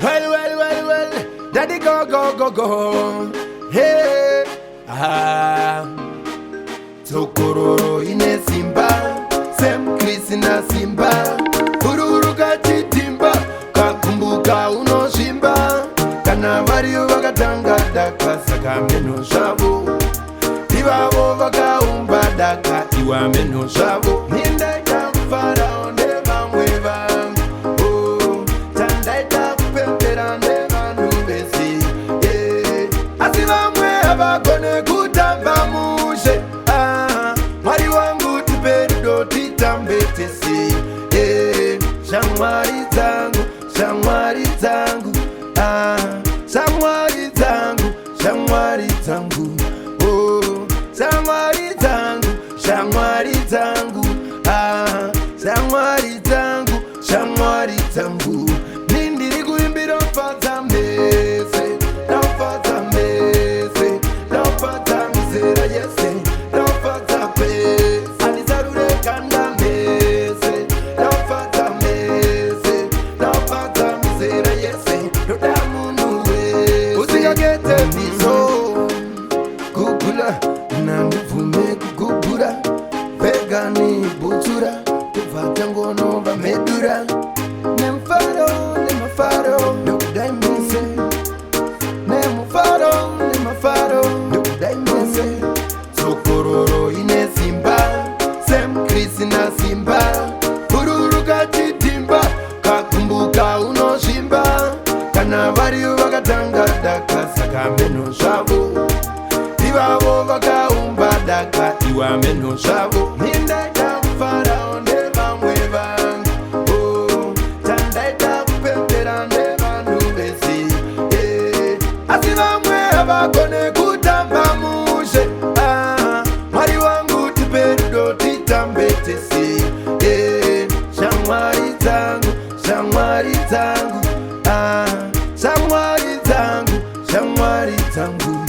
Well, daddy go. Hey, Sokororo ine simba, Sem Krisina simba, Ururuka chitimba, Kakumbuka uno shimba, Kana vario vakatanga daka saka meno shavo, Ivavo vaka umba daka iwa meno shavo, Nindaita kufara onde mamweva, Oh, Tandaita kupempera neva nubesi, Asivamwe abagone kutamba mushe, Mwari wangu tiperudo titambetesi, Shamwari zangu, shamwari zangu, shamwari zangu, shamwari zangu, oh, shamwari zangu, shamwari zangu, shamwari zangu, shamwari zangu. Nindiri kuimbira mfata mbese, namfata mbese, namfata mzera yese, namfata pese, alizarure kanda mbese, namfata mbese, namfata mzera yese, dodamu nuwe. Usikagete miso, kukula, nanguvume kukubura, vegani butura, kufata ngono vamedura, Nemufaro, nokudai mise, Nemufaro, nokudai mise. Sokororo ine simba, Sem Krisina simba, Ururuka chitimba, Kakumbuka uno shimba, Kana vario vakatanga daka saka meno shavo, Ivavo vaka umba daka iwa meno shavo, Nindaita kufara onde mamweva, Oh, Tandaita kupempera neva nubesi, Asivamwe abagone kutamba mushe, Mwari wangu tiperudo titambetesi, Shamwari zangu, shamwari zangu, shamwari zangu, shamwari zangu.